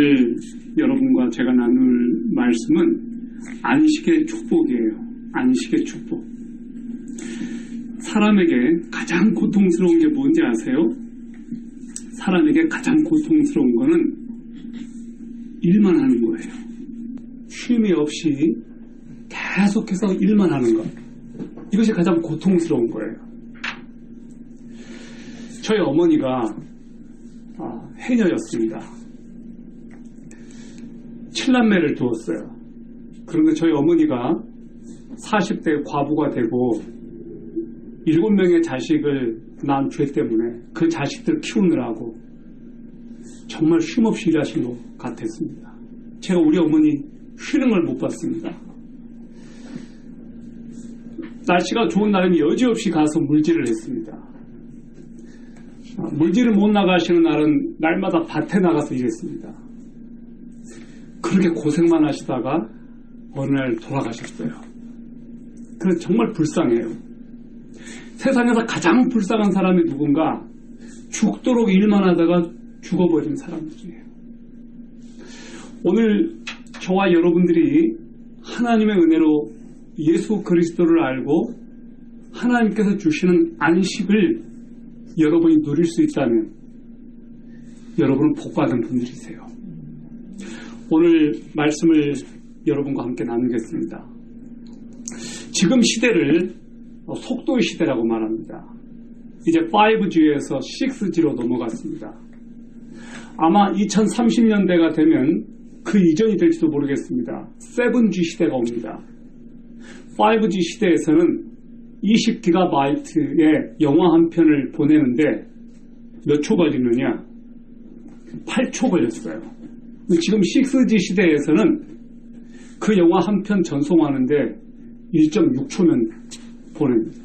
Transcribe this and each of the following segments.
오늘 여러분과 제가 나눌 말씀은 안식의 축복이에요. 안식의 축복. 사람에게 가장 고통스러운 게 뭔지 아세요? 사람에게 가장 고통스러운 거는 일만 하는 거예요. 쉼이 없이 계속해서 일만 하는 것. 이것이 가장 고통스러운 거예요. 저희 어머니가 해녀였습니다. 7남매를 두었어요. 그런데 저희 어머니가 40대 과부가 되고 7명의 자식을 낳은 죄 때문에 그 자식들 키우느라고 정말 쉼없이 일하신 것 같았습니다. 제가 우리 어머니 쉬는 걸 못 봤습니다. 날씨가 좋은 날은 여지없이 가서 물질을 했습니다. 물질을 못 나가시는 날은 날마다 밭에 나가서 일했습니다. 그렇게 고생만 하시다가 어느 날 돌아가셨어요. 그래서 정말 불쌍해요. 세상에서 가장 불쌍한 사람이 누군가? 죽도록 일만 하다가 죽어버린 사람들이에요. 오늘 저와 여러분들이 하나님의 은혜로 예수 그리스도를 알고 하나님께서 주시는 안식을 여러분이 누릴 수 있다면 여러분은 복받은 분들이세요. 오늘 말씀을 여러분과 함께 나누겠습니다. 지금 시대를 속도의 시대라고 말합니다. 이제 5G에서 6G로 넘어갔습니다. 아마 2030년대가 되면 그 이전이 될지도 모르겠습니다. 7G 시대가 옵니다. 5G 시대에서는 20GB의 영화 한 편을 보내는데 몇 초 걸리느냐? 8초 걸렸어요. 지금 6G 시대에서는 그 영화 한 편 전송하는데 1.6초면 보냅니다.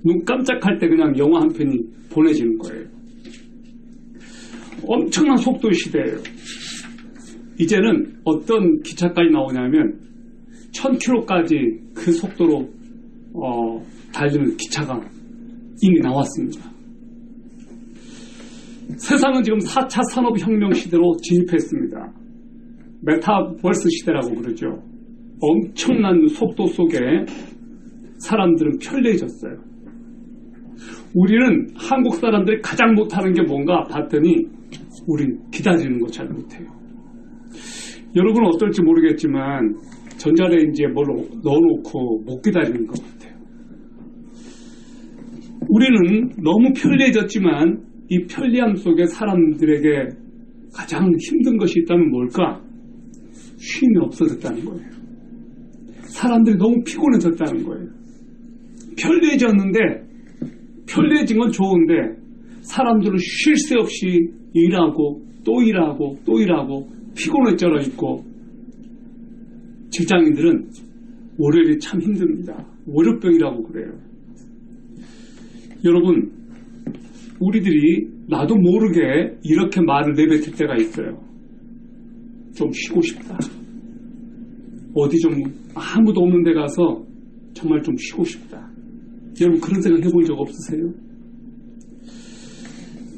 눈 깜짝할 때 그냥 영화 한 편이 보내지는 거예요. 엄청난 속도의 시대예요. 이제는 어떤 기차까지 나오냐면 1000km까지 그 속도로 달리는 기차가 이미 나왔습니다. 세상은 지금 4차 산업혁명 시대로 진입했습니다. 메타버스 시대라고 그러죠. 엄청난 속도 속에 사람들은 편리해졌어요. 우리는 한국 사람들이 가장 못하는 게 뭔가 봤더니 우린 기다리는 거 잘 못해요. 여러분은 어떨지 모르겠지만 전자레인지에 뭘 넣어놓고 못 기다리는 것 같아요. 우리는 너무 편리해졌지만 이 편리함 속에 사람들에게 가장 힘든 것이 있다면 뭘까? 쉼이 없어졌다는 거예요. 사람들이 너무 피곤해졌다는 거예요. 편리해졌는데 편리해진 건 좋은데 사람들은 쉴 새 없이 일하고 또 일하고 또 일하고 피곤에 쩔어 있고 직장인들은 월요일이 참 힘듭니다. 월요병이라고 그래요. 여러분, 우리들이 나도 모르게 이렇게 말을 내뱉을 때가 있어요. 좀 쉬고 싶다. 어디 좀 아무도 없는 데 가서 정말 좀 쉬고 싶다. 여러분 그런 생각 해본 적 없으세요?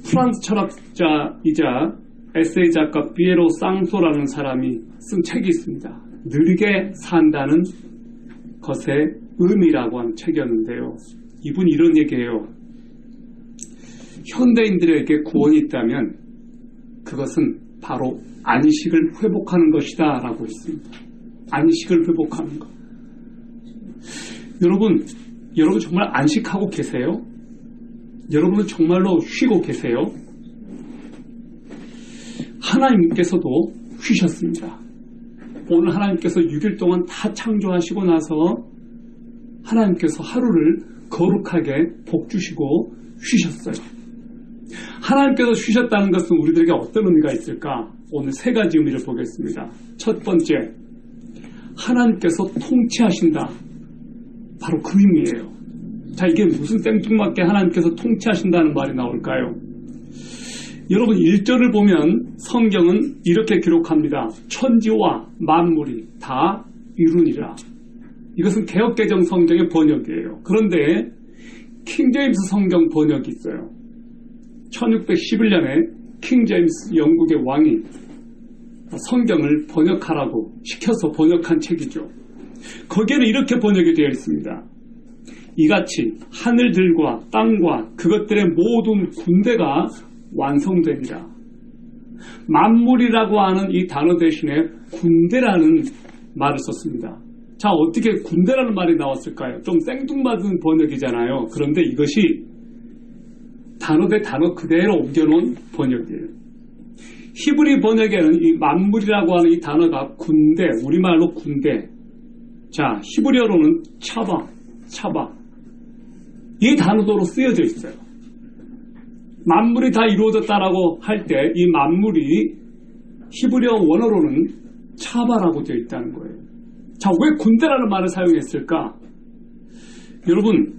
프랑스 철학자이자 에세이 작가 비에로 쌍소라는 사람이 쓴 책이 있습니다. 느리게 산다는 것의 의미라고 하는 책이었는데요. 이분이 이런 얘기해요. 현대인들에게 구원이 있다면 그것은 바로 안식을 회복하는 것이다 라고 했습니다. 안식을 회복하는 것. 여러분 정말 안식하고 계세요? 여러분은 정말로 쉬고 계세요? 하나님께서도 쉬셨습니다. 오늘 하나님께서 6일 동안 다 창조하시고 나서 하나님께서 하루를 거룩하게 복 주시고 쉬셨어요. 하나님께서 쉬셨다는 것은 우리들에게 어떤 의미가 있을까? 오늘 3가지 의미를 보겠습니다. 첫 번째, 하나님께서 통치하신다. 바로 그 의미예요. 자, 이게 무슨 생뚱맞게 하나님께서 통치하신다는 말이 나올까요? 여러분 1절을 보면 성경은 이렇게 기록합니다. 천지와 만물이 다 이루니라. 이것은 개역개정 성경의 번역이에요. 그런데 킹제임스 성경 번역이 있어요. 1611년에 킹제임스 영국의 왕이 성경을 번역하라고 시켜서 번역한 책이죠. 거기에는 이렇게 번역이 되어 있습니다. 이같이 하늘들과 땅과 그것들의 모든 군대가 완성되리라. 만물이라고 하는 이 단어 대신에 군대라는 말을 썼습니다. 자, 어떻게 군대라는 말이 나왔을까요? 좀 생뚱맞은 번역이잖아요. 그런데 이것이 단어 대 단어 그대로 옮겨놓은 번역이에요. 히브리 번역에는 이 만물이라고 하는 이 단어가 군대, 우리말로 군대. 자, 히브리어로는 차바. 이 단어로 쓰여져 있어요. 만물이 다 이루어졌다라고 할 때 이 만물이 히브리어 원어로는 차바라고 되어 있다는 거예요. 자, 왜 군대라는 말을 사용했을까? 여러분,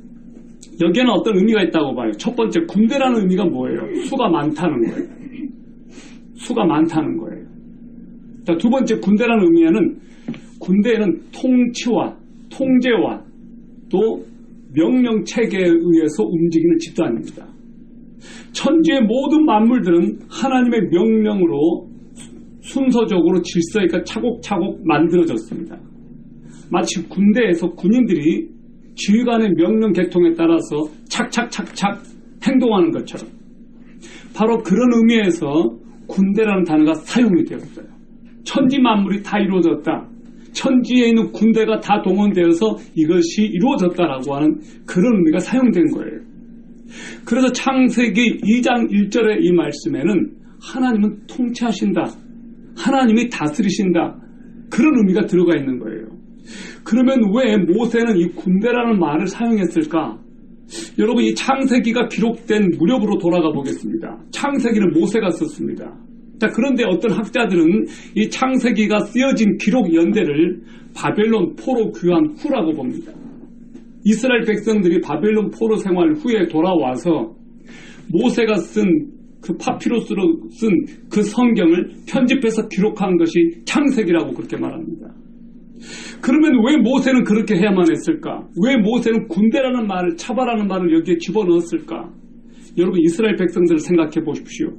여기에는 어떤 의미가 있다고 봐요. 첫 번째, 군대라는 의미가 뭐예요? 수가 많다는 거예요. 수가 많다는 거예요. 자, 두 번째, 군대라는 의미에는 군대에는 통치와 통제와 또 명령 체계에 의해서 움직이는 집단입니다. 천지의 모든 만물들은 하나님의 명령으로 순서적으로 질서 있게 차곡차곡 만들어졌습니다. 마치 군대에서 군인들이 지휘관의 명령 계통에 따라서 착착착착 행동하는 것처럼 바로 그런 의미에서 군대라는 단어가 사용이 되었어요. 천지 만물이 다 이루어졌다. 천지에 있는 군대가 다 동원되어서 이것이 이루어졌다라고 하는 그런 의미가 사용된 거예요. 그래서 창세기 2장 1절의 이 말씀에는 하나님은 통치하신다. 하나님이 다스리신다. 그런 의미가 들어가 있는 거예요. 그러면 왜 모세는 이 군대라는 말을 사용했을까? 여러분, 이 창세기가 기록된 무렵으로 돌아가 보겠습니다. 창세기는 모세가 썼습니다. 자, 그런데 어떤 학자들은 이 창세기가 쓰여진 기록 연대를 바벨론 포로 귀환 후라고 봅니다. 이스라엘 백성들이 바벨론 포로 생활 후에 돌아와서 모세가 쓴 그 파피루스로 쓴 그 성경을 편집해서 기록한 것이 창세기라고 그렇게 말합니다. 그러면 왜 모세는 그렇게 해야만 했을까? 왜 모세는 군대라는 말을, 차바라는 말을 여기에 집어넣었을까? 여러분, 이스라엘 백성들을 생각해 보십시오.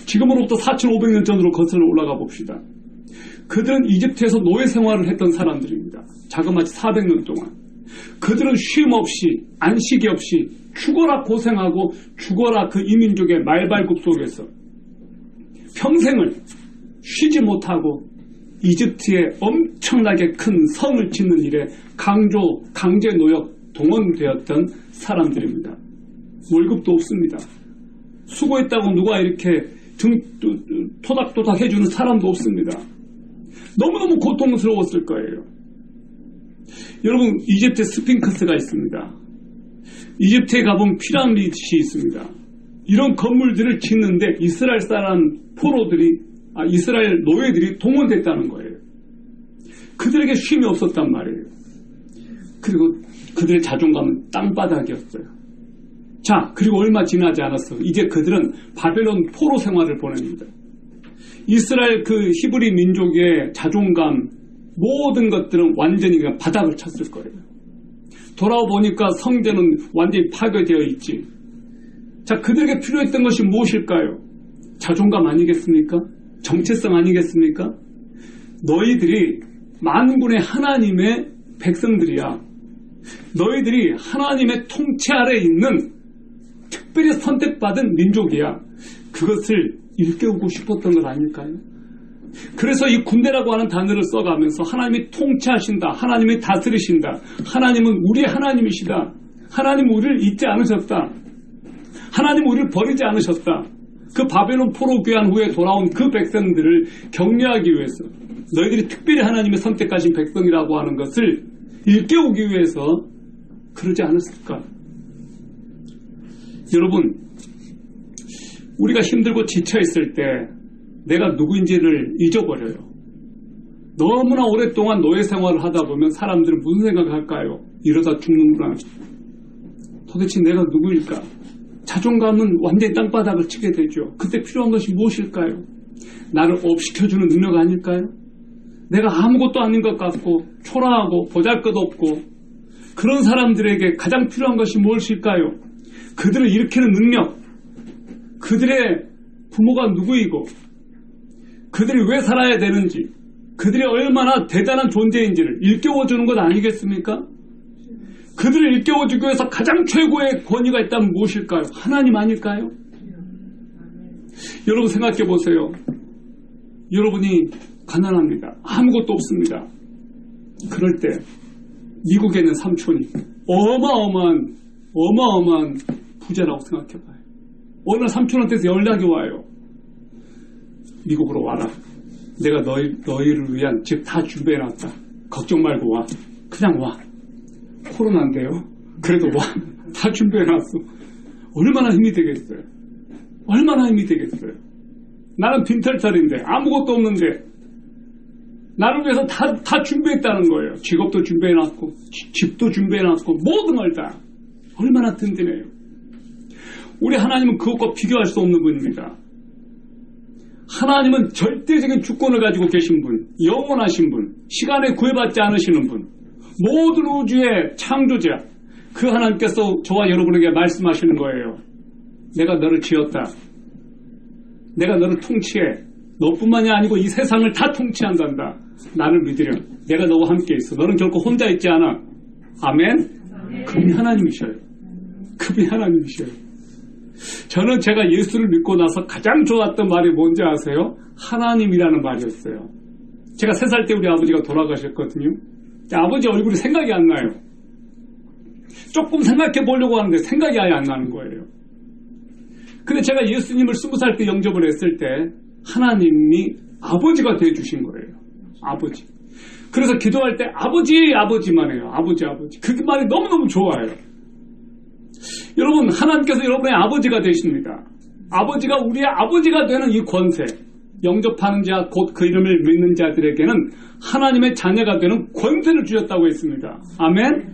지금으로부터 4,500년 전으로 거슬러 올라가 봅시다. 그들은 이집트에서 노예 생활을 했던 사람들입니다. 자그마치 400년 동안. 그들은 쉼 없이, 안식이 없이 죽어라 고생하고 죽어라 그 이민족의 말발굽 속에서 평생을 쉬지 못하고 이집트의 엄청나게 큰 성을 짓는 일에 강제 노역 동원되었던 사람들입니다. 월급도 없습니다. 수고했다고 누가 이렇게 토닥토닥 해주는 사람도 없습니다. 너무너무 고통스러웠을 거예요. 여러분, 이집트에 스핑크스가 있습니다. 이집트에 가보면 피라미드이 있습니다. 이런 건물들을 짓는데 이스라엘 이스라엘 노예들이 동원됐다는 거예요. 그들에게 쉼이 없었단 말이에요. 그리고 그들의 자존감은 땅바닥이었어요. 자, 그리고 얼마 지나지 않았어. 이제 그들은 바벨론 포로 생활을 보냅니다. 이스라엘 그 히브리 민족의 자존감, 모든 것들은 완전히 그냥 바닥을 쳤을 거예요. 돌아와 보니까 성전은 완전히 파괴되어 있지. 자, 그들에게 필요했던 것이 무엇일까요? 자존감 아니겠습니까? 정체성 아니겠습니까? 너희들이 만군의 하나님의 백성들이야. 너희들이 하나님의 통치 아래에 있는 특별히 선택받은 민족이야. 그것을 일깨우고 싶었던 것 아닐까요? 그래서 이 군대라고 하는 단어를 써가면서 하나님이 통치하신다. 하나님이 다스리신다. 하나님은 우리의 하나님이시다. 하나님은 우리를 잊지 않으셨다. 하나님은 우리를 버리지 않으셨다. 그 바벨론 포로 귀환 후에 돌아온 그 백성들을 격려하기 위해서 너희들이 특별히 하나님의 선택하신 백성이라고 하는 것을 일깨우기 위해서 그러지 않았을까? 여러분, 우리가 힘들고 지쳐있을 때 내가 누구인지를 잊어버려요. 너무나 오랫동안 노예 생활을 하다 보면 사람들은 무슨 생각을 할까요? 이러다 죽는구나. 도대체 내가 누구일까? 자존감은 완전히 땅바닥을 치게 되죠. 그때 필요한 것이 무엇일까요? 나를 업시켜주는 능력 아닐까요? 내가 아무것도 아닌 것 같고 초라하고 보잘것없고 그런 사람들에게 가장 필요한 것이 무엇일까요? 그들을 일으키는 능력, 그들의 부모가 누구이고 그들이 왜 살아야 되는지, 그들이 얼마나 대단한 존재인지를 일깨워주는 것 아니겠습니까? 그들을 일깨워주기 위해서 가장 최고의 권위가 있다면 무엇일까요? 하나님 아닐까요? 여러분 생각해 보세요. 여러분이 가난합니다. 아무것도 없습니다. 그럴 때 미국에 있는 삼촌이 어마어마한 부자라고 생각해봐요. 어느 날 삼촌한테서 연락이 와요. 미국으로 와라. 내가 너희를 위한 집 다 준비해놨다. 걱정 말고 와. 그냥 와. 코로나인데요. 그래도 와. 다 준비해놨어. 얼마나 힘이 되겠어요. 얼마나 힘이 되겠어요. 나는 빈털털인데 아무것도 없는데 나를 위해서 다 준비했다는 거예요. 직업도 준비해놨고 집도 준비해놨고 모든 걸 다. 얼마나 든든해요. 우리 하나님은 그것과 비교할 수 없는 분입니다. 하나님은 절대적인 주권을 가지고 계신 분, 영원하신 분, 시간에 구애받지 않으시는 분, 모든 우주의 창조자, 그 하나님께서 저와 여러분에게 말씀하시는 거예요. 내가 너를 지었다. 내가 너를 통치해. 너뿐만이 아니고 이 세상을 다 통치한단다. 나를 믿으렴. 내가 너와 함께 있어. 너는 결코 혼자 있지 않아. 아멘? 그분이 하나님이셔요. 그분이 하나님이셔요. 저는 제가 예수를 믿고 나서 가장 좋았던 말이 뭔지 아세요? 하나님이라는 말이었어요. 제가 3살 때 우리 아버지가 돌아가셨거든요. 아버지 얼굴이 생각이 안 나요. 조금 생각해 보려고 하는데 생각이 아예 안 나는 거예요. 근데 제가 예수님을 20살 때 영접을 했을 때 하나님이 아버지가 되어주신 거예요. 아버지. 그래서 기도할 때 아버지만 해요. 아버지. 그 말이 너무너무 좋아요. 여러분, 하나님께서 여러분의 아버지가 되십니다. 아버지가 우리의 아버지가 되는 이 권세, 영접하는 자, 곧 그 이름을 믿는 자들에게는 하나님의 자녀가 되는 권세를 주셨다고 했습니다. 아멘?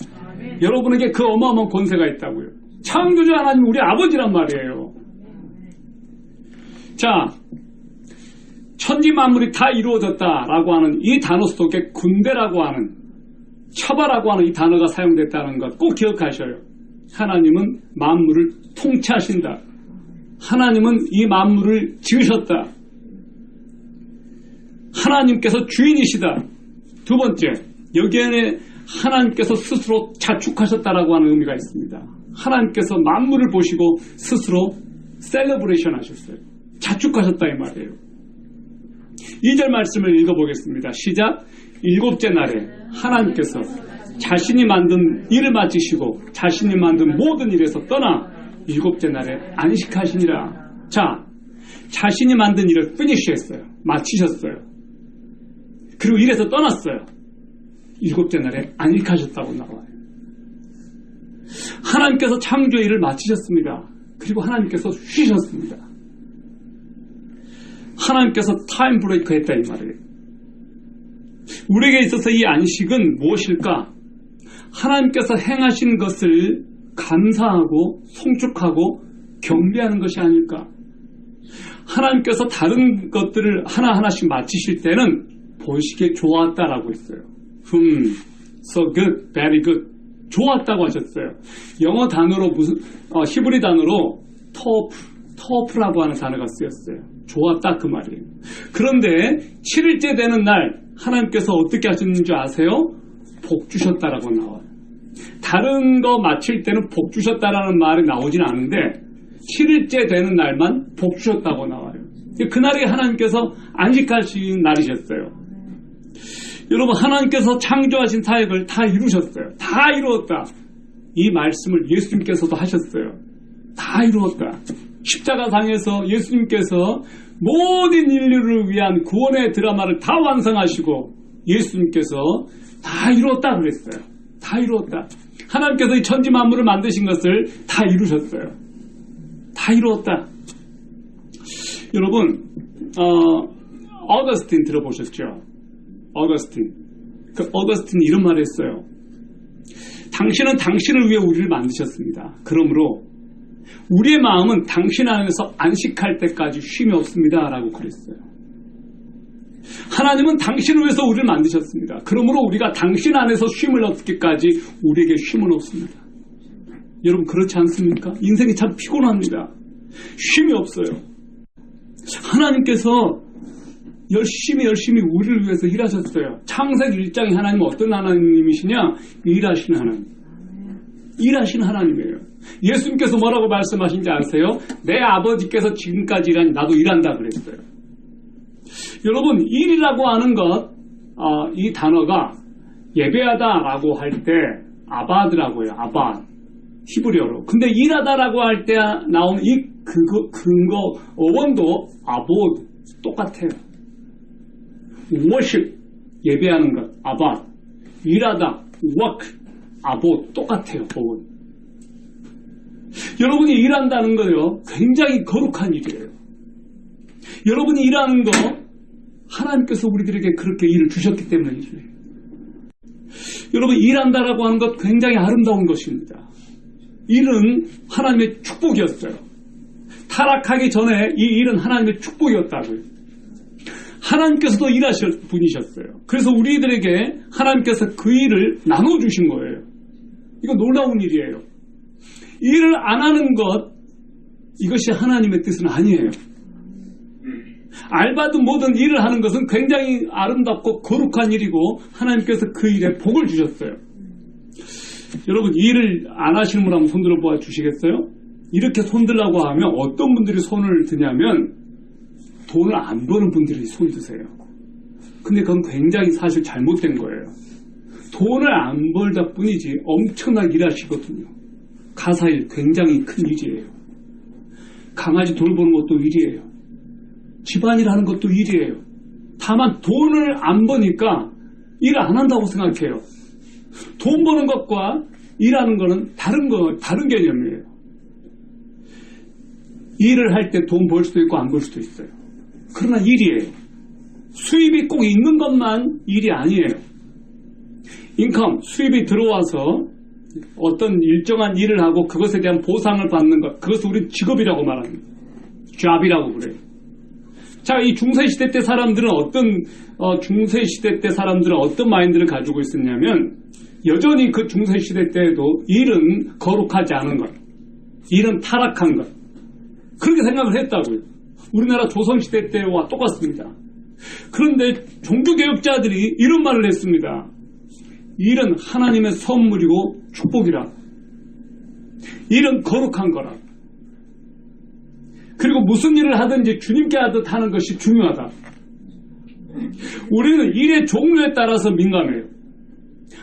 여러분에게 그 어마어마한 권세가 있다고요. 창조주 하나님이 우리 아버지란 말이에요. 자, 천지 만물이 다 이루어졌다라고 하는 이 단어 속에 군대라고 하는, 처바라고 하는 이 단어가 사용됐다는 것 꼭 기억하셔요. 하나님은 만물을 통치하신다. 하나님은 이 만물을 지으셨다. 하나님께서 주인이시다. 두 번째, 여기에는 하나님께서 스스로 자축하셨다라고 하는 의미가 있습니다. 하나님께서 만물을 보시고 스스로 셀러브레이션 하셨어요. 자축하셨다 이 말이에요. 2절 말씀을 읽어보겠습니다. 시작. 7째 날에 하나님께서 자신이 만든 일을 마치시고 자신이 만든 모든 일에서 떠나 7째 날에 안식하시니라. 자, 자신이 만든 일을 피니쉬 했어요. 마치셨어요. 그리고 일에서 떠났어요. 7째 날에 안식하셨다고 나와요. 하나님께서 창조의 일을 마치셨습니다. 그리고 하나님께서 쉬셨습니다. 하나님께서 타임 브레이크 했다 이 말이에요. 우리에게 있어서 이 안식은 무엇일까? 하나님께서 행하신 것을 감사하고 송축하고 경배하는 것이 아닐까? 하나님께서 다른 것들을 하나하나씩 마치실 때는 보시기에 좋았다라고 했어요. so good, very good. 좋았다고 하셨어요. 영어 단어로 히브리 단어로 터프라고 하는 단어가 쓰였어요. 좋았다 그 말이에요. 그런데 7일째 되는 날 하나님께서 어떻게 하셨는지 아세요? 복 주셨다라고 나와요. 다른 거 마칠 때는 복 주셨다라는 말이 나오진 않은데 7일째 되는 날만 복 주셨다고 나와요. 그날이 하나님께서 안식하신 날이셨어요. 여러분, 하나님께서 창조하신 사역을 다 이루셨어요. 다 이루었다. 이 말씀을 예수님께서도 하셨어요. 다 이루었다. 십자가상에서 예수님께서 모든 인류를 위한 구원의 드라마를 다 완성하시고 예수님께서 다 이루었다 그랬어요. 다 이루었다. 하나님께서 이 천지 만물을 만드신 것을 다 이루셨어요. 다 이루었다. 여러분, 어거스틴 들어보셨죠? 어거스틴. 그 어거스틴이 이런 말을 했어요. 당신은 당신을 위해 우리를 만드셨습니다. 그러므로 우리의 마음은 당신 안에서 안식할 때까지 쉼이 없습니다. 라고 그랬어요. 하나님은 당신을 위해서 우리를 만드셨습니다. 그러므로 우리가 당신 안에서 쉼을 얻기까지 우리에게 쉼은 없습니다. 여러분 그렇지 않습니까? 인생이 참 피곤합니다. 쉼이 없어요. 하나님께서 열심히 우리를 위해서 일하셨어요. 창세기 1장에 하나님은 어떤 하나님이시냐? 일하시는 하나님. 일하시는 하나님이에요. 예수님께서 뭐라고 말씀하신지 아세요? 내 아버지께서 지금까지 일하니 나도 일한다 그랬어요. 여러분, 일이라고 하는 것, 이 단어가 예배하다라고 할 때 아바드라고 해요. 아바드. 히브리어로. 근데 일하다라고 할 때 나오는 이 근거 어원도 아보드 똑같아요. worship 예배하는 것 아바드, 일하다 work 아보드 똑같아요. 어원. 여러분이 일한다는 거요 굉장히 거룩한 일이에요. 여러분이 일하는 거 하나님께서 우리들에게 그렇게 일을 주셨기 때문에 일해요. 여러분, 일한다라고 하는 것 굉장히 아름다운 것입니다. 일은 하나님의 축복이었어요. 타락하기 전에 이 일은 하나님의 축복이었다고요. 하나님께서도 일하실 분이셨어요. 그래서 우리들에게 하나님께서 그 일을 나눠주신 거예요. 이거 놀라운 일이에요. 일을 안 하는 것, 이것이 하나님의 뜻은 아니에요. 알바든 뭐든 일을 하는 것은 굉장히 아름답고 거룩한 일이고 하나님께서 그 일에 복을 주셨어요. 여러분, 일을 안 하시는 분 한번 손들어 보아 주시겠어요? 이렇게 손들라고 하면 어떤 분들이 손을 드냐면 돈을 안 버는 분들이 손 드세요. 근데 그건 굉장히 사실 잘못된 거예요. 돈을 안 벌다 뿐이지 엄청나게 일하시거든요. 가사일 굉장히 큰 일이에요. 강아지 돌보는 것도 일이에요. 집안일 하는 것도 일이에요. 다만 돈을 안 버니까 일을 안 한다고 생각해요. 돈 버는 것과 일하는 거는 다른 개념이에요. 일을 할 때 돈 벌 수도 있고 안 벌 수도 있어요. 그러나 일이에요. 수입이 꼭 있는 것만 일이 아니에요. 인컴, 수입이 들어와서 어떤 일정한 일을 하고 그것에 대한 보상을 받는 것, 그것을 우리는 직업이라고 말합니다. 잡이라고 그래요. 자, 이 중세시대 때 사람들은 중세시대 때 사람들은 어떤 마인드를 가지고 있었냐면, 여전히 그 중세시대 때에도 일은 거룩하지 않은 것, 일은 타락한 것, 그렇게 생각을 했다고요. 우리나라 조선시대 때와 똑같습니다. 그런데 종교개혁자들이 이런 말을 했습니다. 일은 하나님의 선물이고 축복이라. 일은 거룩한 거라. 그리고 무슨 일을 하든지 주님께 하듯 하는 것이 중요하다. 우리는 일의 종류에 따라서 민감해요.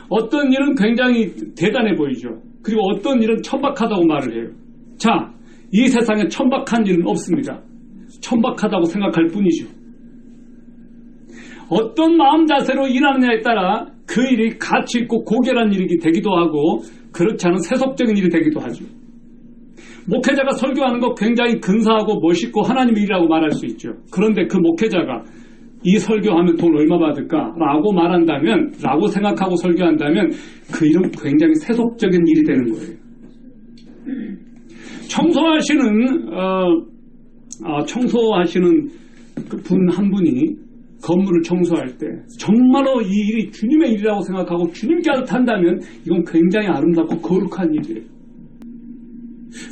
어떤 일은 굉장히 대단해 보이죠. 그리고 어떤 일은 천박하다고 말을 해요. 자, 이 세상에 천박한 일은 없습니다. 천박하다고 생각할 뿐이죠. 어떤 마음 자세로 일하느냐에 따라 그 일이 가치 있고 고결한 일이 되기도 하고 그렇지 않은 세속적인 일이 되기도 하죠. 목회자가 설교하는 거 굉장히 근사하고 멋있고 하나님의 일이라고 말할 수 있죠. 그런데 그 목회자가 이 설교하면 돈 얼마 받을까? 라고 말한다면, 라고 생각하고 설교한다면 그 일은 굉장히 세속적인 일이 되는 거예요. 청소하시는 그 분 한 분이 건물을 청소할 때 정말로 이 일이 주님의 일이라고 생각하고 주님께 한다면 이건 굉장히 아름답고 거룩한 일이에요.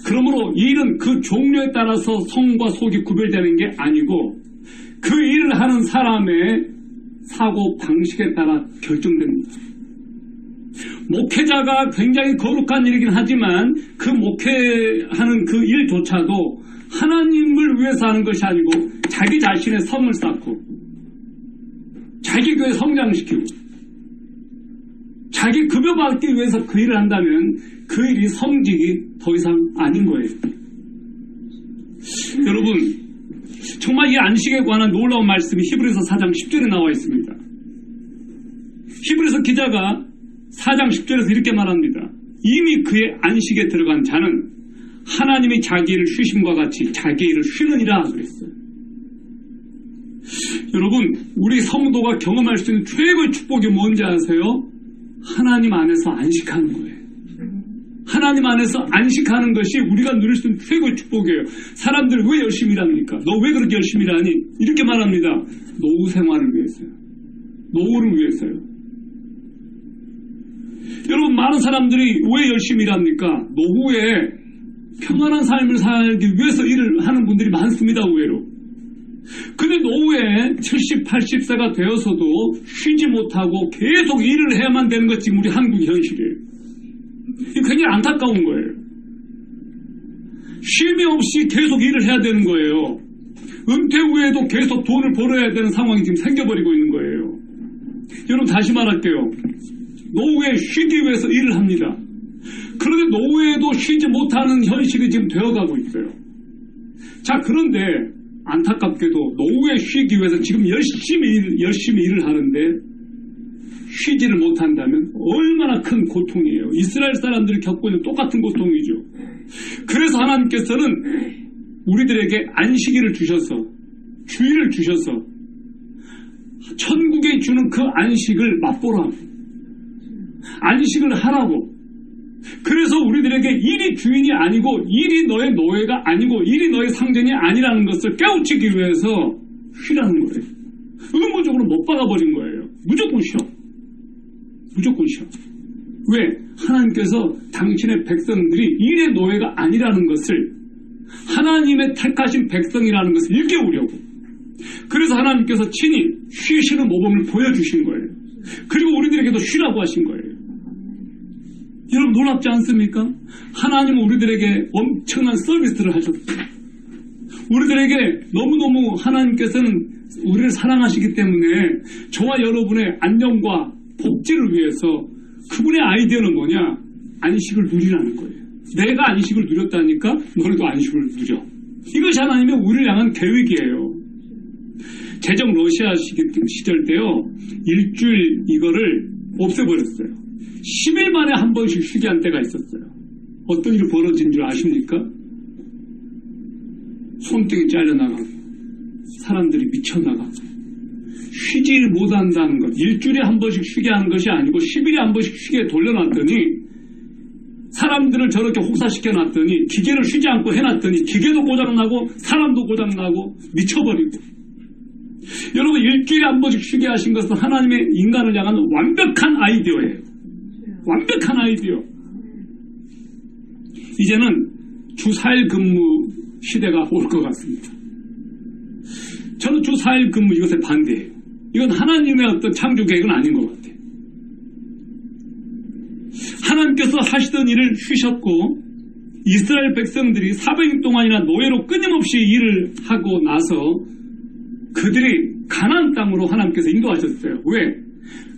그러므로 이 일은 그 종류에 따라서 성과 속이 구별되는 게 아니고 그 일을 하는 사람의 사고 방식에 따라 결정됩니다. 목회자가 굉장히 거룩한 일이긴 하지만 그 목회하는 그 일조차도 하나님을 위해서 하는 것이 아니고 자기 자신의 성을 쌓고 자기 교회 성장시키고 자기 급여받기 위해서 그 일을 한다면 그 일이 성직이 더 이상 아닌 거예요. 여러분, 정말 이 안식에 관한 놀라운 말씀이 히브리서 4장 10절에 나와 있습니다. 히브리서 기자가 4장 10절에서 이렇게 말합니다. 이미 그의 안식에 들어간 자는 하나님이 자기를 쉬심과 같이 자기 일을 쉬느니라 그랬어요. 여러분, 우리 성도가 경험할 수 있는 최고의 축복이 뭔지 아세요? 하나님 안에서 안식하는 거예요. 하나님 안에서 안식하는 것이 우리가 누릴 수 있는 최고의 축복이에요. 사람들 왜 열심히 일합니까? 너 왜 그렇게 열심히 일하니? 이렇게 말합니다. 노후 생활을 위해서요. 노후를 위해서요. 여러분, 많은 사람들이 왜 열심히 일합니까? 노후에 평안한 삶을 살기 위해서 일을 하는 분들이 많습니다. 의외로. 근데 노후에 70, 80세가 되어서도 쉬지 못하고 계속 일을 해야만 되는 것이 지금 우리 한국의 현실이에요. 이게 굉장히 안타까운 거예요. 쉼이 없이 계속 일을 해야 되는 거예요. 은퇴 후에도 계속 돈을 벌어야 되는 상황이 지금 생겨버리고 있는 거예요. 여러분 다시 말할게요. 노후에 쉬기 위해서 일을 합니다. 그런데 노후에도 쉬지 못하는 현실이 지금 되어가고 있어요. 자, 그런데 안타깝게도 노후에 쉬기 위해서 지금 열심히 일을 하는데 쉬지를 못한다면 얼마나 큰 고통이에요. 이스라엘 사람들이 겪고 있는 똑같은 고통이죠. 그래서 하나님께서는 우리들에게 안식일을 주셔서 주일을 주셔서 천국에 주는 그 안식을 맛보라. 안식을 하라고. 그래서 우리들에게 일이 주인이 아니고 일이 너의 노예가 아니고 일이 너의 상전이 아니라는 것을 깨우치기 위해서 쉬라는 거예요. 의무적으로 못 박아버린 거예요. 무조건 쉬어. 무조건 쉬어. 왜? 하나님께서 당신의 백성들이 일의 노예가 아니라는 것을 하나님의 택하신 백성이라는 것을 일깨우려고. 그래서 하나님께서 친히 쉬시는 모범을 보여주신 거예요. 그리고 우리들에게도 쉬라고 하신 거예요. 여러분 놀랍지 않습니까? 하나님은 우리들에게 엄청난 서비스를 하셨어요. 우리들에게 너무너무 하나님께서는 우리를 사랑하시기 때문에 저와 여러분의 안녕과 복지를 위해서 그분의 아이디어는 뭐냐? 안식을 누리라는 거예요. 내가 안식을 누렸다니까 너희도 안식을 누려. 이것이 하나님의 우리를 향한 계획이에요. 제정 러시아 시절 때요. 일주일 이거를 없애버렸어요. 10일 만에 한 번씩 쉬게 한 때가 있었어요. 어떤 일이 벌어진 줄 아십니까? 손등이 잘려나가고 사람들이 미쳐나가고 쉬지 못한다는 것. 일주일에 한 번씩 쉬게 하는 것이 아니고 10일에 한 번씩 쉬게 돌려놨더니 사람들을 저렇게 혹사시켜놨더니 기계를 쉬지 않고 해놨더니 기계도 고장나고 사람도 고장나고 미쳐버리고. 여러분 일주일에 한 번씩 쉬게 하신 것은 하나님의 인간을 향한 완벽한 아이디어예요. 완벽한 아이디어. 이제는 주 4일 근무 시대가 올 것 같습니다. 저는 주 4일 근무 이것에 반대해요. 이건 하나님의 어떤 창조 계획은 아닌 것 같아요. 하나님께서 하시던 일을 쉬셨고 이스라엘 백성들이 400년 동안이나 노예로 끊임없이 일을 하고 나서 그들이 가나안 땅으로 하나님께서 인도하셨어요. 왜?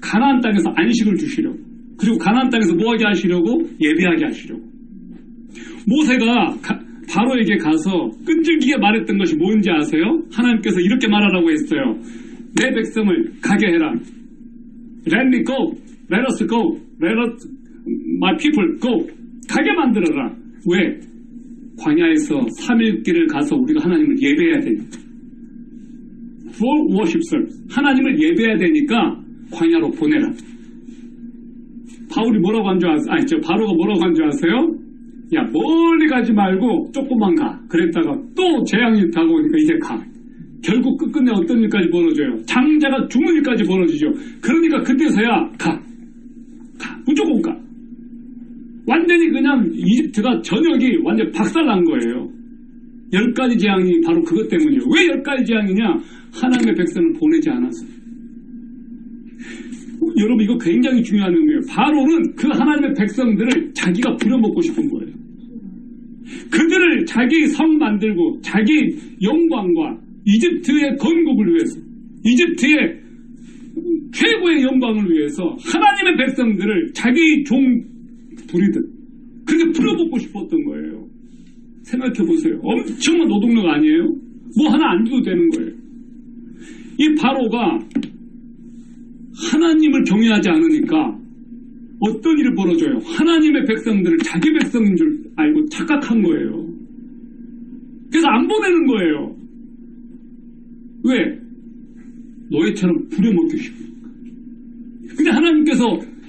가나안 땅에서 안식을 주시려고. 그리고 가나안 땅에서 뭐하게 하시려고? 예배하게 하시려고. 모세가 바로에게 가서 끈질기게 말했던 것이 뭔지 아세요? 하나님께서 이렇게 말하라고 했어요. 내 백성을 가게 해라. Let me go. Let us go. Let us, my people go. 가게 만들어라. 왜? 광야에서 3일길을 가서 우리가 하나님을 예배해야 되니까. For worship service. 하나님을 예배해야 되니까 광야로 보내라. 바울이 뭐라고 한 줄 아세요? 바로가 뭐라고 한 줄 아세요? 야, 멀리 가지 말고 조금만 가. 그랬다가 또 재앙이 다가오니까 이제 가. 결국 끝끝내 어떤 일까지 벌어져요? 장자가 죽는 일까지 벌어지죠. 그러니까 그때서야 가. 무조건 가. 완전히 그냥 이집트가 전역이 완전 박살난 거예요. 10가지 재앙이 바로 그것 때문이에요. 왜 10가지 재앙이냐? 하나님의 백성을 보내지 않아서. 여러분 이거 굉장히 중요한 의미예요. 바로는 그 하나님의 백성들을 자기가 부려먹고 싶은 거예요. 그들을 자기 성 만들고 자기 영광과 이집트의 건국을 위해서 이집트의 최고의 영광을 위해서 하나님의 백성들을 자기 종 부리듯 그렇게 부려먹고 싶었던 거예요. 생각해보세요. 엄청난 노동력 아니에요? 뭐 하나 안 줘도 되는 거예요. 이 바로가 하나님을 경외하지 않으니까 어떤 일이 벌어져요? 하나님의 백성들을 자기 백성인 줄 알고 착각한 거예요. 그래서 안 보내는 거예요. 왜? 노예처럼 부려먹기 쉽으니까. 근데 하나님께서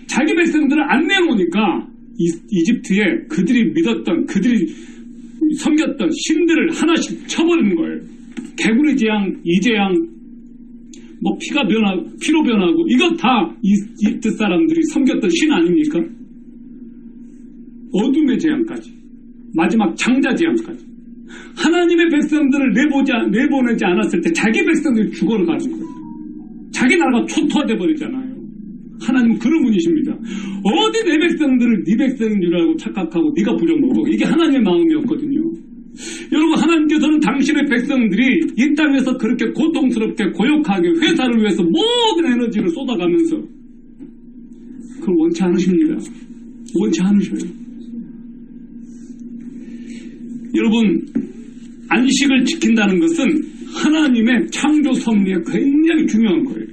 자기 백성들을 안 내놓으니까 이집트에 그들이 믿었던 그들이 섬겼던 신들을 하나씩 쳐버리는 거예요. 개구리 재앙, 이재앙, 뭐 피로 변하고 이건 다 이집트 사람들이 섬겼던 신 아닙니까? 어둠의 재앙까지 마지막 장자 재앙까지 하나님의 백성들을 내보내지 않았을 때 자기 백성들이 죽어가는 거예요. 자기 나라가 초토화돼 버리잖아요. 하나님은 그런 분이십니다. 어디 내 백성들을 네 백성인 줄 알고 착각하고 네가 부려먹어. 이게 하나님의 마음이었거든요. 여러분, 하나님께서는 당신의 백성들이 이 땅에서 그렇게 고통스럽게 고역하게 회사를 위해서 모든 에너지를 쏟아가면서 그걸 원치 않으십니다. 원치 않으셔요. 여러분, 안식을 지킨다는 것은 하나님의 창조 섭리에 굉장히 중요한 거예요.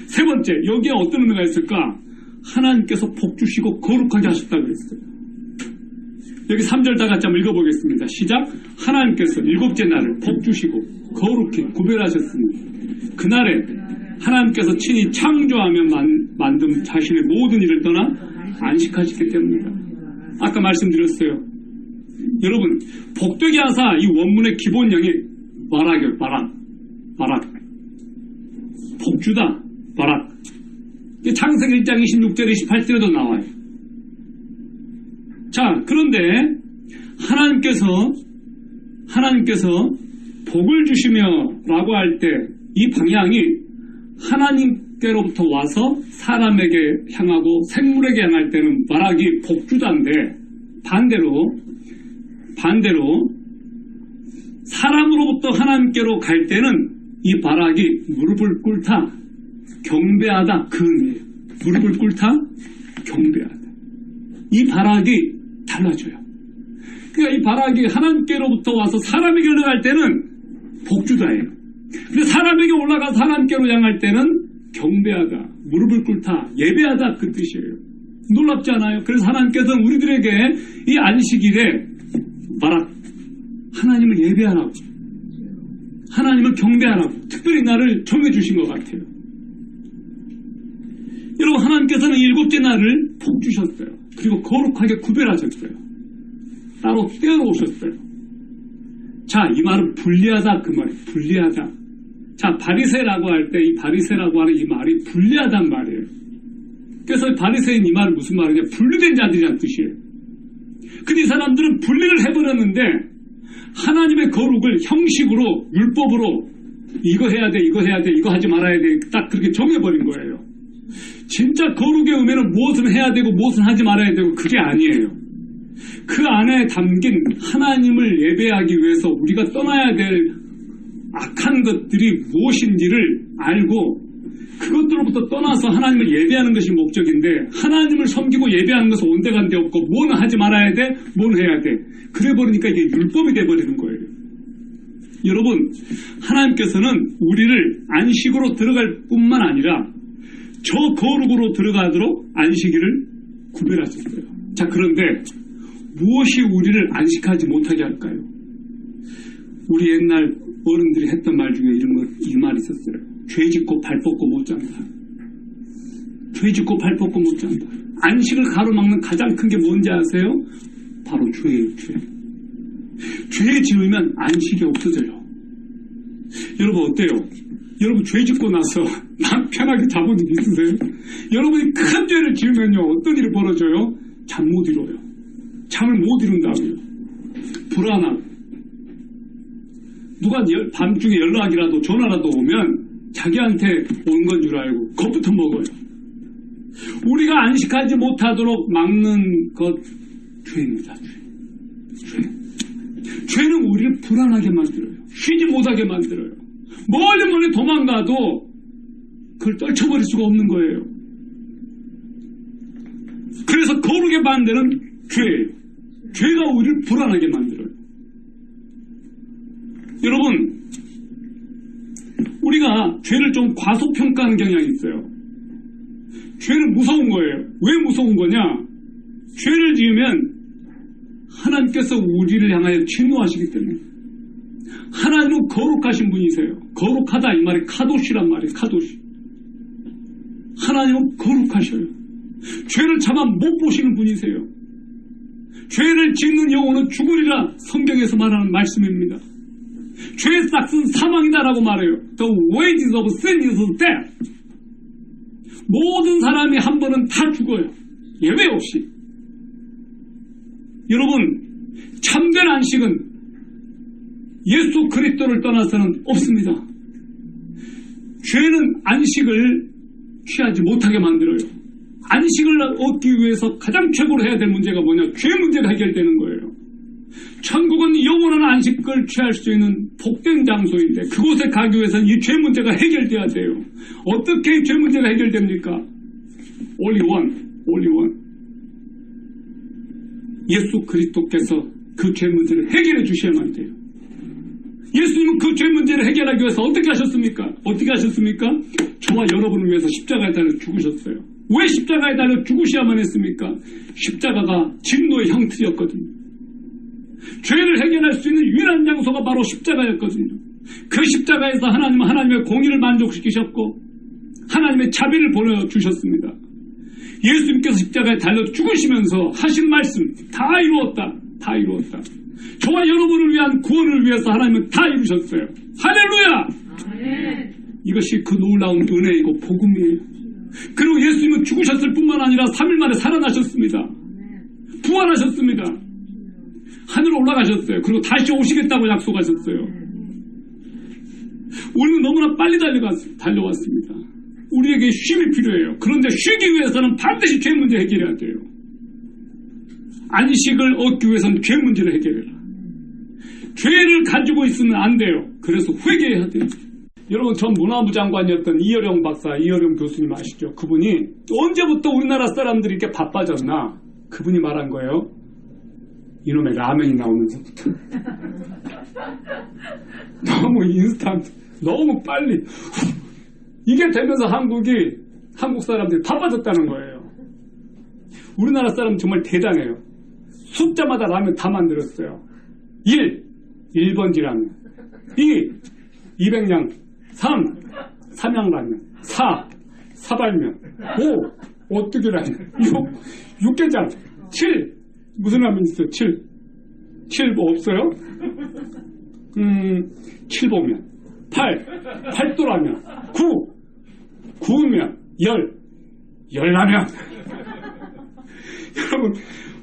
세 번째, 여기에 어떤 의미가 있을까? 하나님께서 복 주시고 거룩하게 하셨다고 그랬어요. 여기 3절 다 같이 한번 읽어보겠습니다. 시작. 하나님께서 일곱째 날을 복 주시고 거룩히 구별하셨으니 그날에 하나님께서 친히 창조하며 만든 자신의 모든 일을 떠나 안식하셨기 때문이다. 아까 말씀드렸어요. 여러분, 복되게 하사 이 원문의 기본형이 바락이에요. 바락. 복주다. 바락. 창세기 1장 26절 28절에도 나와요. 자, 그런데 하나님께서 복을 주시며 라고 할 때 이 방향이 하나님께로부터 와서 사람에게 향하고 생물에게 향할 때는 바락이 복주다인데 반대로 사람으로부터 하나님께로 갈 때는 이 바락이 무릎을 꿇다, 경배하다 그 의미예요. 무릎을 꿇다, 경배하다. 이 바락이 달라져요. 그러니까 이 바락이 하나님께로부터 와서 사람에게 올라갈 때는 복주다예요. 근데 사람에게 올라가서 하나님께로 향할 때는 경배하다, 무릎을 꿇다, 예배하다 그 뜻이에요. 놀랍지 않아요? 그래서 하나님께서는 우리들에게 이 안식일에 바락, 하나님을 예배하라고, 하나님을 경배하라고 특별히 나를 정해주신 것 같아요. 여러분, 하나님께서는 일곱째 날을 복 주셨어요. 그리고 거룩하게 구별하셨어요. 따로 떼어놓으셨어요. 자, 이 말은 분리하다 그 말이에요. 분리하다. 자, 바리새라고 할 때 이 바리새라고 하는 이 말이 분리하다는 말이에요. 그래서 바리새인 이 말은 무슨 말이냐? 분리된 자들이라는 뜻이에요. 근데 이 사람들은 분리를 해버렸는데 하나님의 거룩을 형식으로, 율법으로 이거 해야 돼, 이거 해야 돼, 이거 하지 말아야 돼, 딱 그렇게 정해버린 거예요. 진짜 거룩의 의미는 무엇은 해야 되고 무엇은 하지 말아야 되고 그게 아니에요. 그 안에 담긴 하나님을 예배하기 위해서 우리가 떠나야 될 악한 것들이 무엇인지를 알고 그것들로부터 떠나서 하나님을 예배하는 것이 목적인데, 하나님을 섬기고 예배하는 것은 온데간데 없고 뭐는 하지 말아야 돼, 뭐는 해야 돼, 그래 버리니까 이게 율법이 돼버리는 거예요. 여러분, 하나님께서는 우리를 안식으로 들어갈 뿐만 아니라 저 거룩으로 들어가도록 안식일을 구별하셨어요. 자, 그런데 무엇이 우리를 안식하지 못하게 할까요? 우리 옛날 어른들이 했던 말 중에 이 말이 있었어요. 죄 짓고 발 뻗고 못 잔다. 죄 짓고 발 뻗고 못 잔다. 안식을 가로막는 가장 큰 게 뭔지 아세요? 바로 죄예요. 죄 지으면 안식이 없어져요. 여러분 어때요? 여러분 죄 짓고 나서 마음 편하게 자본 일 있으세요? 여러분이 큰 죄를 지으면요, 어떤 일이 벌어져요? 잠 못 이뤄요. 잠을 못 이룬다고요. 불안하고. 누가 밤중에 연락이라도 전화라도 오면 자기한테 온 건 줄 알고 겁부터 먹어요. 우리가 안식하지 못하도록 막는 것, 죄입니다. 죄는 우리를 불안하게 만들어요. 쉬지 못하게 만들어요. 멀리 도망가도 그걸 떨쳐버릴 수가 없는 거예요. 그래서 거룩의 반대는 죄예요. 죄가 우리를 불안하게 만들어요. 여러분, 우리가 죄를 좀 과소평가하는 경향이 있어요. 죄는 무서운 거예요. 왜 무서운 거냐? 죄를 지으면 하나님께서 우리를 향하여 진노하시기 때문에. 하나님은 거룩하신 분이세요. 거룩하다 이 말이 카도시란 말이에요. 카도시. 하나님은 거룩하셔요. 죄를 차마 못 보시는 분이세요. 죄를 짓는 영혼은 죽으리라 성경에서 말하는 말씀입니다. 죄의 싹은 사망이다라고 말해요. The wages of sin is death. 모든 사람이 한 번은 다 죽어요. 예외 없이. 여러분, 참된 안식은 예수 그리스도를 떠나서는 없습니다. 죄는 안식을 취하지 못하게 만들어요. 안식을 얻기 위해서 가장 최고로 해야 될 문제가 뭐냐? 죄 문제가 해결되는 거예요. 천국은 영원한 안식을 취할 수 있는 복된 장소인데 그곳에 가기 위해서는 이 죄 문제가 해결돼야 돼요. 어떻게 이 죄 문제가 해결됩니까? Only one. 예수 그리스도께서 그 죄 문제를 해결해 주셔야만 돼요. 예수님은 그 죄 문제를 해결하기 위해서 어떻게 하셨습니까? 저와 여러분을 위해서 십자가에 달려 죽으셨어요. 왜 십자가에 달려 죽으셔야만 했습니까? 십자가가 진노의 형틀이었거든요. 죄를 해결할 수 있는 유일한 장소가 바로 십자가였거든요. 그 십자가에서 하나님은 하나님의 공의를 만족시키셨고 하나님의 자비를 보내주셨습니다. 예수님께서 십자가에 달려 죽으시면서 하신 말씀 다 이루었다. 저와 여러분을 위한 구원을 위해서 하나님은 다 이루셨어요. 할렐루야! 아멘. 이것이 그 놀라운 은혜이고 복음이에요. 그리고 예수님은 죽으셨을 뿐만 아니라 3일 만에 살아나셨습니다. 부활하셨습니다. 하늘로 올라가셨어요. 그리고 다시 오시겠다고 약속하셨어요. 우리는 너무나 빨리 달려왔습니다. 우리에게 쉼이 필요해요. 그런데 쉬기 위해서는 반드시 죄 문제 해결해야 돼요. 안식을 얻기 위해서는 죄 문제를 해결해라. 죄를 가지고 있으면 안 돼요. 그래서 회개해야 돼요. 여러분, 전 문화부 장관이었던 이어령 박사, 이어령 교수님 아시죠? 그분이 언제부터 우리나라 사람들이 이렇게 바빠졌나? 그분이 말한 거예요. 이놈의 라면이 나오면서부터. 너무 인스턴트, 너무 빨리. 이게 되면서 한국 사람들이 바빠졌다는 거예요. 우리나라 사람 정말 대단해요. 숫자마다 라면 다 만들었어요. 1번지 라면. 200냥. 삼양라면. 4발면. 5 오뚜기 라면. 6 육개장. 7 무슨 라면 있어요? 7 뭐 없어요? 7보면. 8도라면. 9면. 10라면. 여러분,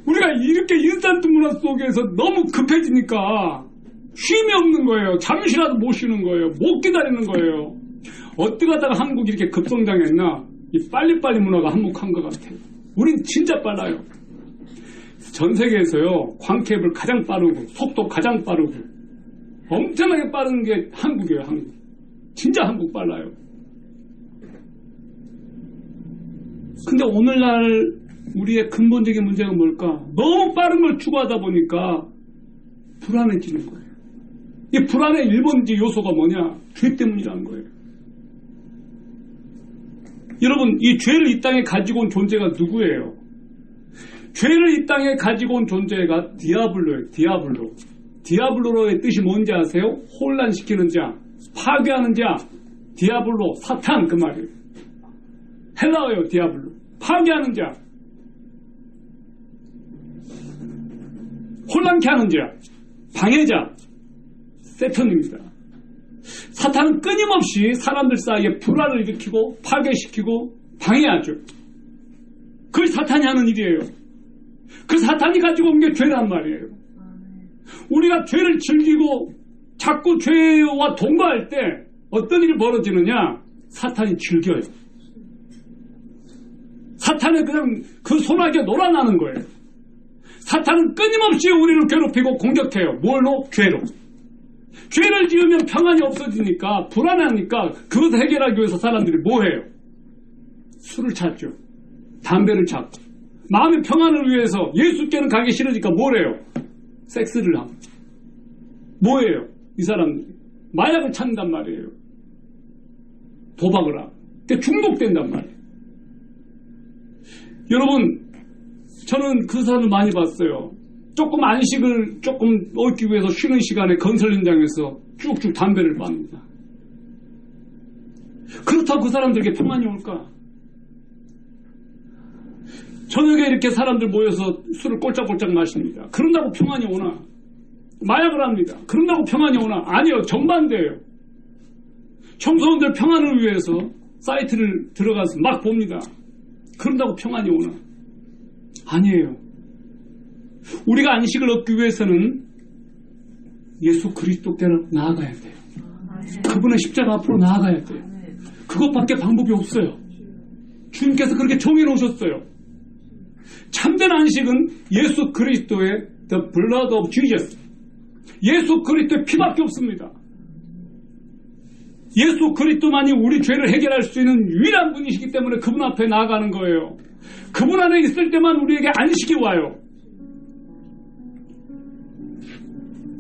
우리가 이렇게 인스턴트 문화 속에서 너무 급해지니까 쉼이 없는 거예요. 잠시라도 못 쉬는 거예요. 못 기다리는 거예요. 어떻게 하다가 한국이 이렇게 급성장했나? 이 빨리빨리 문화가 한몫한 것 같아요. 우린 진짜 빨라요. 전 세계에서요, 광캐블 가장 빠르고 속도 가장 빠르고 엄청나게 빠른 게 한국이에요. 한국. 진짜 한국 빨라요. 근데 오늘날 우리의 근본적인 문제가 뭘까? 너무 빠른 걸 추구하다 보니까 불안해지는 거예요. 이 불안의 1번째 요소가 뭐냐? 죄 때문이라는 거예요. 여러분, 이 죄를 이 땅에 가지고 온 존재가 누구예요? 죄를 이 땅에 가지고 온 존재가 디아블로예요. 디아블로의 뜻이 뭔지 아세요? 혼란시키는 자, 파괴하는 자, 디아블로, 사탄 그 말이에요. 헬라어예요. 디아블로. 파괴하는 자, 혼란케 하는 자, 방해자, 세턴입니다. 사탄은 끊임없이 사람들 사이에 불안을 일으키고 파괴시키고 방해하죠. 그걸 사탄이 하는 일이에요. 그 사탄이 가지고 온 게 죄란 말이에요. 우리가 죄를 즐기고 자꾸 죄와 동거할 때 어떤 일이 벌어지느냐? 사탄이 즐겨요. 사탄은 그냥 그 소나기에 놀아나는 거예요. 사탄은 끊임없이 우리를 괴롭히고 공격해요. 뭘로? 죄로. 죄를 지으면 평안이 없어지니까 불안하니까 그것을 해결하기 위해서 사람들이 뭐 해요? 술을 찾죠. 담배를 찾고. 마음의 평안을 위해서 예수께는 가기 싫으니까 뭘 해요? 섹스를 하고. 뭐예요? 이 사람들이 마약을 찾는단 말이에요. 도박을 하고. 그러니까 중독된단 말이에요. 여러분, 저는 그 사람을 많이 봤어요. 조금 안식을 조금 얻기 위해서 쉬는 시간에 건설 현장에서 쭉쭉 담배를 빱니다. 그렇다고 그 사람들에게 평안이 올까? 저녁에 이렇게 사람들 모여서 술을 꼴짝꼴짝 마십니다. 그런다고 평안이 오나? 마약을 합니다. 그런다고 평안이 오나? 아니요. 정반대예요. 청소년들 평안을 위해서 사이트를 들어가서 막 봅니다. 그런다고 평안이 오나? 아니에요. 우리가 안식을 얻기 위해서는 예수 그리스도께로 나아가야 돼요. 그분의 십자가 앞으로 나아가야 돼요. 그것밖에 방법이 없어요. 주님께서 그렇게 정해놓으셨어요. 참된 안식은 예수 그리스도의 The blood of Jesus, 예수 그리스도의 피밖에 없습니다. 예수 그리스도만이 우리 죄를 해결할 수 있는 유일한 분이시기 때문에 그분 앞에 나아가는 거예요. 그분 안에 있을 때만 우리에게 안식이 와요.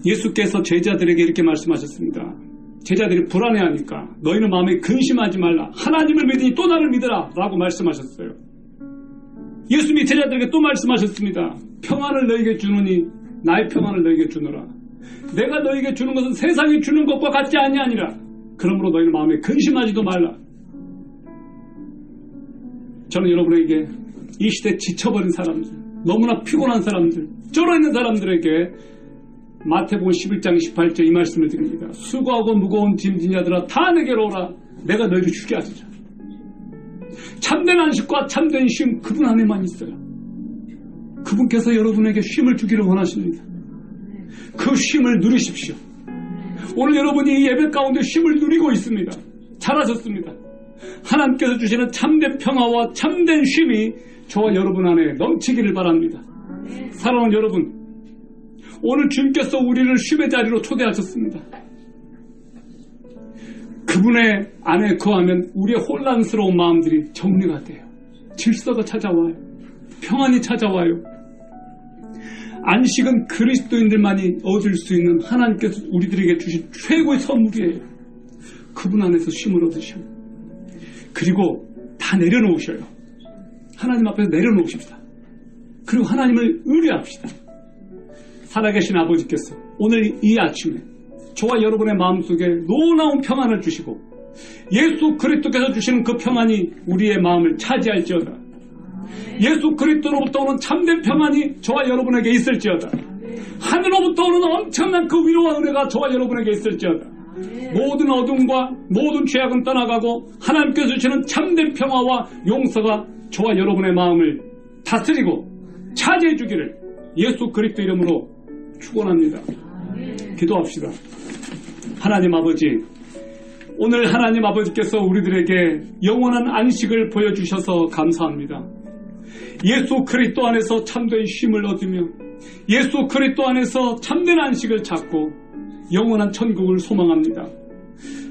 예수께서 제자들에게 이렇게 말씀하셨습니다. 제자들이 불안해하니까 너희는 마음에 근심하지 말라. 하나님을 믿으니 또 나를 믿으라 라고 말씀하셨어요. 예수님이 제자들에게 또 말씀하셨습니다. 평안을 너희에게 주느니 나의 평안을 너희에게 주노라. 내가 너희에게 주는 것은 세상이 주는 것과 같지 아니하니라. 그러므로 너희는 마음에 근심하지도 말라. 저는 여러분에게 이 시대 지쳐버린 사람들, 너무나 피곤한 사람들, 쩔어있는 사람들에게 마태복음 11장 18절 이 말씀을 드립니다. 수고하고 무거운 짐진 자들아 다 내게로 오라. 내가 너희를 쉬게 하리라. 참된 안식과 참된 쉼 그분 안에만 있어요. 그분께서 여러분에게 쉼을 주기를 원하십니다. 그 쉼을 누리십시오. 오늘 여러분이 이 예배 가운데 쉼을 누리고 있습니다. 잘하셨습니다. 하나님께서 주시는 참된 평화와 참된 쉼이 저와 여러분 안에 넘치기를 바랍니다. 사랑하는 여러분, 오늘 주님께서 우리를 쉼의 자리로 초대하셨습니다. 그분의 안에 거하면 우리의 혼란스러운 마음들이 정리가 돼요. 질서가 찾아와요. 평안이 찾아와요. 안식은 그리스도인들만이 얻을 수 있는 하나님께서 우리들에게 주신 최고의 선물이에요. 그분 안에서 쉼을 얻으셔요. 그리고 다 내려놓으셔요. 하나님 앞에서 내려놓으십시다. 그리고 하나님을 의뢰합시다. 살아계신 아버지께서 오늘 이 아침에 저와 여러분의 마음속에 놀라운 평안을 주시고 예수 그리스도께서 주시는 그 평안이 우리의 마음을 차지할지어다. 예수 그리스도로부터 오는 참된 평안이 저와 여러분에게 있을지어다. 하늘로부터 오는 엄청난 그 위로와 은혜가 저와 여러분에게 있을지어다. 모든 어둠과 모든 죄악은 떠나가고 하나님께서 주시는 참된 평화와 용서가 저와 여러분의 마음을 다스리고 차지해 주기를 예수 그리스도 이름으로 축원합니다. 기도합시다. 하나님 아버지, 오늘 하나님 아버지께서 우리들에게 영원한 안식을 보여주셔서 감사합니다. 예수 그리스도 안에서 참된 쉼을 얻으며 예수 그리스도 안에서 참된 안식을 찾고 영원한 천국을 소망합니다.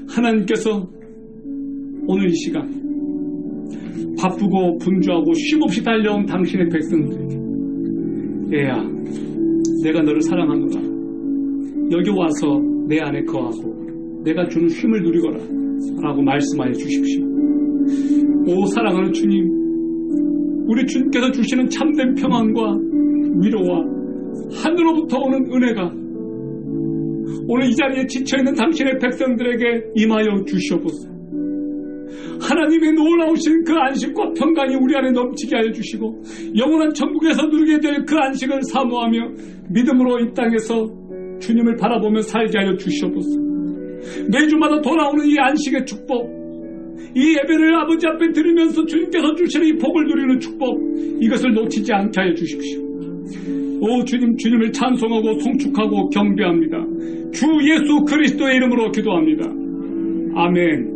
하나님께서 오늘 이 시간 바쁘고 분주하고 쉼없이 달려온 당신의 백성들에게 애야, 내가 너를 사랑하노라. 여기 와서 내 안에 거하고 내가 주는 쉼을 누리거라 라고 말씀하여 주십시오. 오 사랑하는 주님, 우리 주님께서 주시는 참된 평안과 위로와 하늘로부터 오는 은혜가 오늘 이 자리에 지쳐있는 당신의 백성들에게 임하여 주시옵소서. 하나님의 놀라우신 그 안식과 평강이 우리 안에 넘치게 하여 주시고 영원한 천국에서 누리게 될 그 안식을 사모하며 믿음으로 이 땅에서 주님을 바라보며 살게 하여 주시옵소서. 매주마다 돌아오는 이 안식의 축복, 이 예배를 아버지 앞에 드리면서 주님께서 주시는 이 복을 누리는 축복, 이것을 놓치지 않게 하여 주십시오. 오 주님, 주님을 찬송하고 송축하고 경배합니다. 주 예수 그리스도의 이름으로 기도합니다. 아멘.